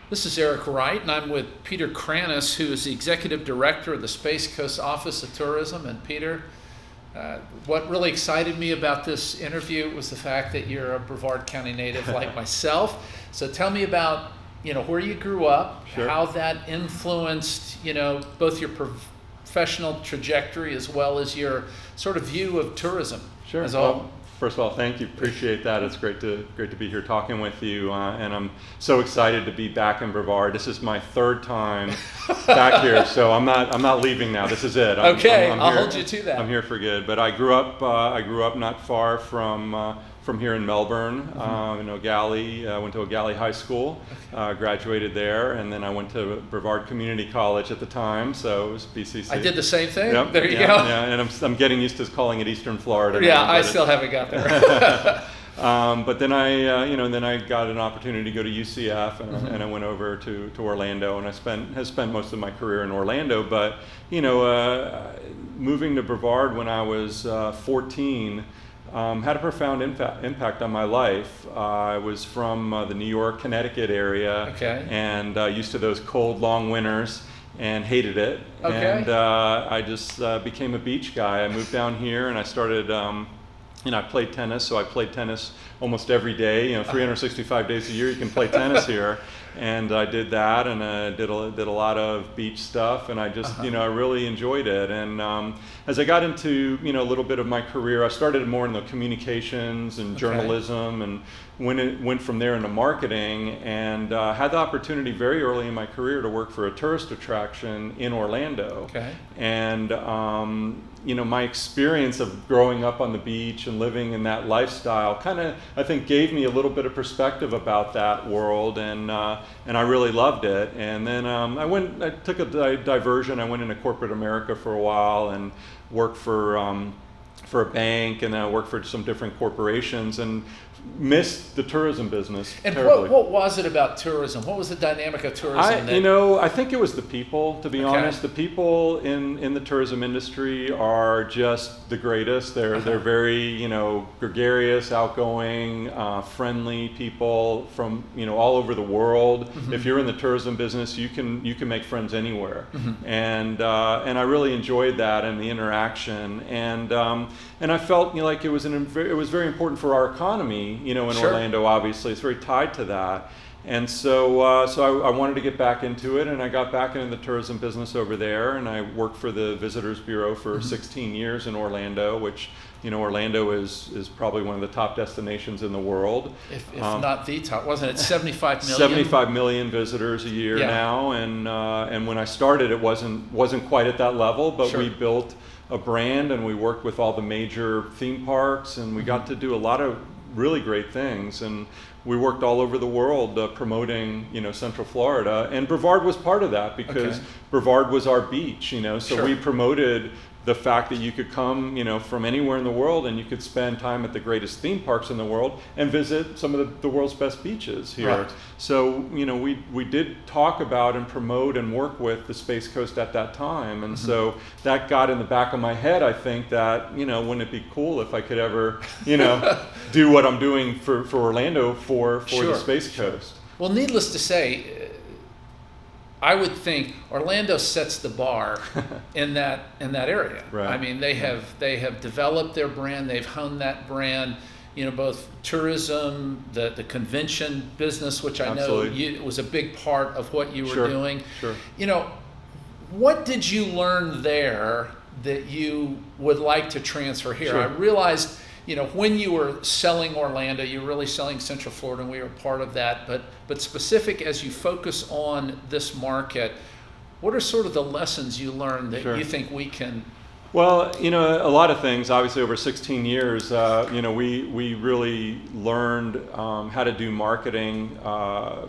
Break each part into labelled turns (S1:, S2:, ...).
S1: This is Eric Wright, and I'm with Peter Kranis, who is the Executive Director of the Space Coast Office of Tourism. And Peter, what really excited me about this interview was the fact that you're a Brevard County native like myself. So tell me about, where you grew up,
S2: Sure.
S1: how that influenced, both your professional trajectory as well as your sort of view of tourism.
S2: Sure.
S1: As a whole.
S2: First of all, thank you. Appreciate that. It's great to be here talking with you, and I'm so excited to be back in Brevard. This is my third time back here, so I'm not leaving now. This is it.
S1: I'll
S2: here.
S1: hold you to that.
S2: I'm here for good. But I grew up not far from here in Melbourne, in O'Galley. I went to O'Galley High School, graduated there, and then I went to Brevard Community College at the time, so it was BCC.
S1: I did the same thing.
S2: Yep,
S1: There you go.
S2: Yeah, and I'm getting used to calling it Eastern Florida.
S1: Yeah,
S2: now,
S1: I still haven't got there.
S2: But then I got an opportunity to go to UCF, and I went over to Orlando, and I spent most of my career in Orlando. But moving to Brevard when I was 14 had a profound impact on my life. I was from the New York, Connecticut area, and used to those cold, long winters, and hated it. And I just became a beach guy. I moved down here, and I started. I played tennis, so I played tennis almost every day. 365 days a year, you can play tennis here. And I did that, and I did a lot of beach stuff, and I just, I really enjoyed it. And as I got into, a little bit of my career, I started more in the communications and journalism, and went from there into marketing, and had the opportunity very early in my career to work for a tourist attraction in Orlando. And my experience of growing up on the beach and living in that lifestyle kind of, I think, gave me a little bit of perspective about that world, and I really loved it. And then I took a diversion. I went into corporate America for a while and worked for a bank, and then I worked for some different corporations, and missed the tourism business terribly.
S1: And what was it about tourism? What was the dynamic of tourism?
S2: I think it was the people, to be honest. The people in the tourism industry are just the greatest. They're very, gregarious, outgoing, friendly people from, all over the world. If you're in the tourism business, you can make friends anywhere. And I really enjoyed that and the interaction. And I felt like it was very important for our economy. In Orlando, obviously, it's very tied to that. And so I wanted to get back into it, and I got back into the tourism business over there, and I worked for the Visitors Bureau for 16 years in Orlando, which, Orlando is probably one of the top destinations in the world.
S1: If not the top, wasn't it 75 million?
S2: 75 million visitors a year now, and when I started, it wasn't quite at that level, but we built a brand, and we worked with all the major theme parks, and we got to do a lot of really great things, and we worked all over the world promoting, Central Florida, and Brevard was part of that because Brevard was our beach, so we promoted the fact that you could come, from anywhere in the world, and you could spend time at the greatest theme parks in the world and visit some of the world's best beaches here.
S1: Right.
S2: So, we did talk about and promote and work with the Space Coast at that time, and so that got in the back of my head. I think that, wouldn't it be cool if I could ever, do what I'm doing for Orlando for the Space Coast?
S1: Well, needless to say, I would think Orlando sets the bar in that area.
S2: Right.
S1: I mean, they have developed their brand, they've honed that brand. Both tourism, the convention business, which I know was a big part of what you were doing.
S2: Sure.
S1: What did you learn there that you would like to transfer here?
S2: Sure.
S1: I realized, when you were selling Orlando, you were really selling Central Florida, and we were part of that. But specific as you focus on this market, what are sort of the lessons you learned that you think we can?
S2: Well, a lot of things. Obviously, over 16 years, we really learned how to do marketing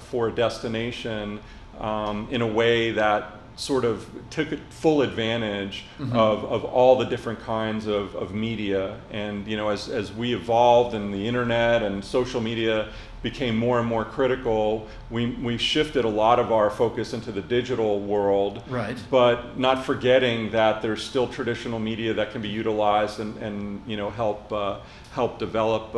S2: for a destination in a way that sort of took full advantage of all the different kinds of media. And as we evolved, and the internet and social media became more and more critical, we shifted a lot of our focus into the digital world,
S1: right?
S2: But not forgetting that there's still traditional media that can be utilized and help develop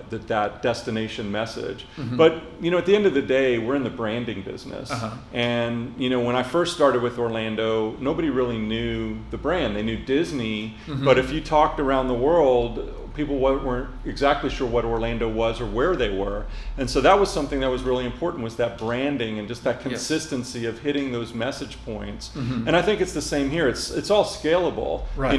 S2: that destination message.
S1: Mm-hmm.
S2: But at the end of the day, we're in the branding business. And when I first started with Orlando, nobody really knew the brand. They knew Disney, but if you talked around the world, people weren't exactly sure what Orlando was or where they were. And so that was something that was really important, was that branding and just that consistency of hitting those message points. And I think it's the same here. It's all scalable.
S1: Right.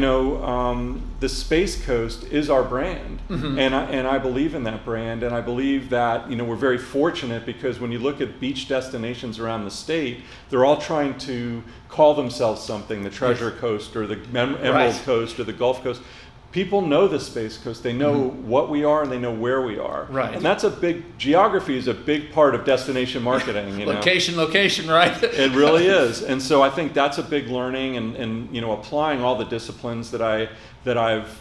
S2: The Space Coast is our brand. And I believe in that brand, and I believe that we're very fortunate, because when you look at beach destinations around the state, they're all trying to call themselves something, the Treasure Coast or the Emerald Coast or the Gulf Coast. People know the Space Coast. They know what we are and they know where we are.
S1: Right.
S2: And that's geography is a big part of destination marketing.
S1: Location, right?
S2: It really is. And so I think that's a big learning, and applying all the disciplines that I've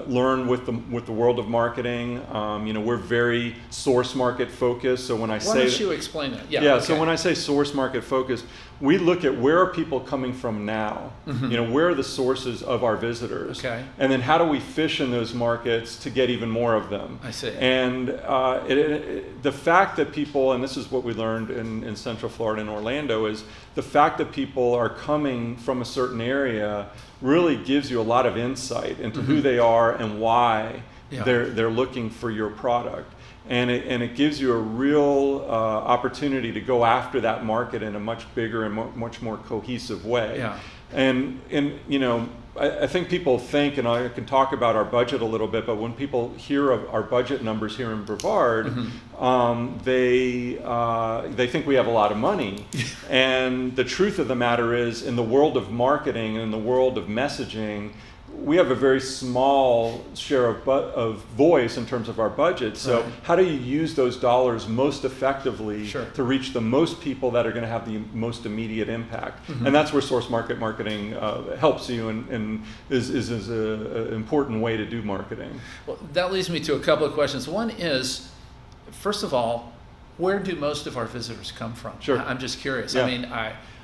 S2: learned with the world of marketing. We're very source market focused. So when I say,
S1: why don't you explain that?
S2: Yeah. Okay. So when I say source market focused, we look at where are people coming from now. Where are the sources of our visitors?
S1: Okay.
S2: And then how do we fish in those markets to get even more of them?
S1: I see.
S2: And the fact that people, and this is what we learned in Central Florida and Orlando, is the fact that people are coming from a certain area really gives you a lot of insight into who they are and why they're looking for your product. And it gives you a real opportunity to go after that market in a much bigger and much more cohesive way.
S1: Yeah.
S2: And I think people think, and I can talk about our budget a little bit, but when people hear of our budget numbers here in Brevard, they think we have a lot of money. And the truth of the matter is, in the world of marketing and in the world of messaging, we have a very small share of voice in terms of our budget. So how do you use those dollars most effectively to reach the most people that are going to have the most immediate impact? And that's where source marketing helps you and is an important way to do marketing.
S1: Well, that leads me to a couple of questions. One is, first of all, where do most of our visitors come from?
S2: Sure.
S1: I'm just curious.
S2: Yeah.
S1: I mean,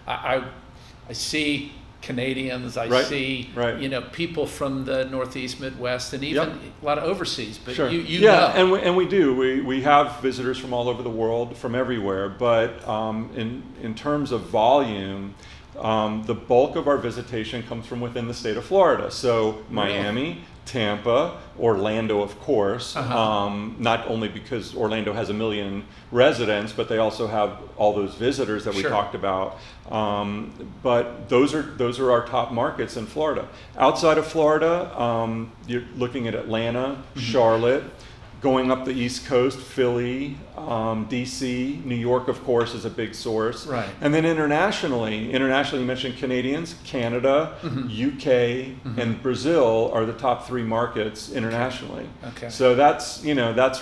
S1: I see Canadians, I see people from the Northeast, Midwest, and even a lot of overseas. But you know.
S2: And we do. We have visitors from all over the world, from everywhere. But in terms of volume, the bulk of our visitation comes from within the state of Florida. So Miami, Tampa, Orlando, of course, not only because Orlando has 1 million residents, but they also have all those visitors that we talked about. But those are our top markets in Florida. Outside of Florida, you're looking at Atlanta, Charlotte, going up the East Coast, Philly, DC, New York, of course, is a big source.
S1: Right.
S2: And then internationally, you mentioned Canadians, Canada, UK, and Brazil are the top 3 markets internationally.
S1: Okay.
S2: So that's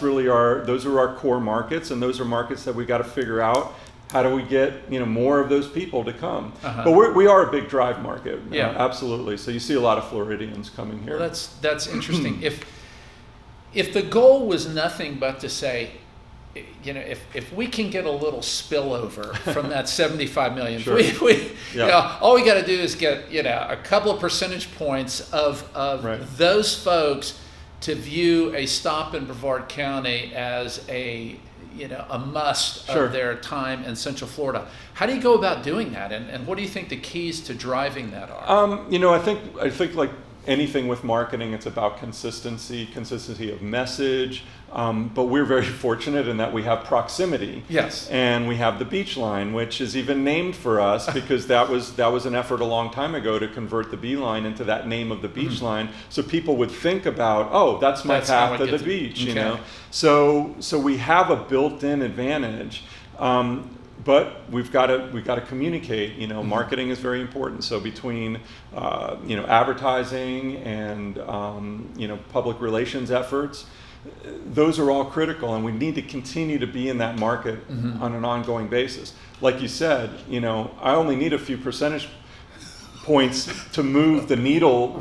S2: really those are our core markets, and those are markets that we got to figure out. How do we get more of those people to come? But we are a big drive market. Absolutely. So you see a lot of Floridians coming here.
S1: Well, that's interesting. If the goal was nothing but to say, if we can get a little spillover from that 75 million, all we got to do is get a couple of percentage points of those folks to view a stop in Brevard County as a must of their time in Central Florida. How do you go about doing that, and what do you think the keys to driving that are?
S2: I think like anything with marketing, it's about consistency of message. But we're very fortunate in that we have proximity.
S1: Yes.
S2: And we have the beach line, which is even named for us because that was an effort a long time ago to convert the B line into that name of the beach line, so people would think about, that's my path to the beach. So we have a built-in advantage. But we've got to communicate. Marketing is very important. So between advertising and public relations efforts, those are all critical, and we need to continue to be in that market on an ongoing basis. Like you said, I only need a few percentage points to move the needle,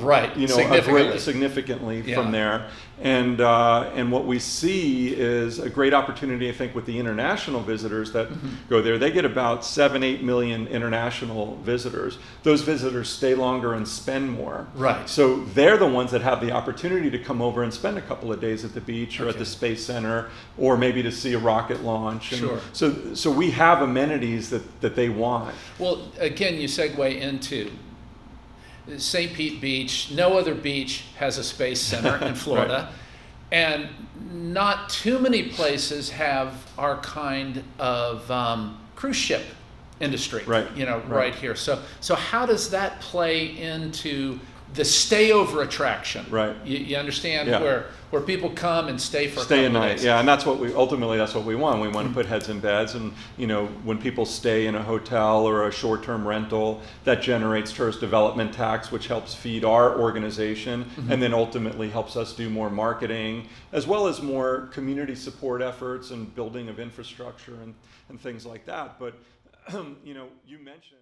S2: significantly from there. And what we see is a great opportunity, I think, with the international visitors that go there. They get about 7-8 million international visitors. Those visitors stay longer and spend more.
S1: Right.
S2: So they're the ones that have the opportunity to come over and spend a couple of days at the beach or at the Space Center, or maybe to see a rocket launch. And
S1: sure.
S2: So we have amenities that they want.
S1: Well, again, you segue into St. Pete Beach. No other beach has a space center in Florida. Right. And not too many places have our kind of cruise ship industry, right here. So how does that play into the stayover attraction?
S2: Right.
S1: You understand where people come and stay for a
S2: a
S1: couple
S2: night.
S1: of days.
S2: Yeah, and that's what we want. We want to put heads in beds, and when people stay in a hotel or a short-term rental, that generates tourist development tax, which helps feed our organization, and then ultimately helps us do more marketing, as well as more community support efforts and building of infrastructure and things like that. But you mentioned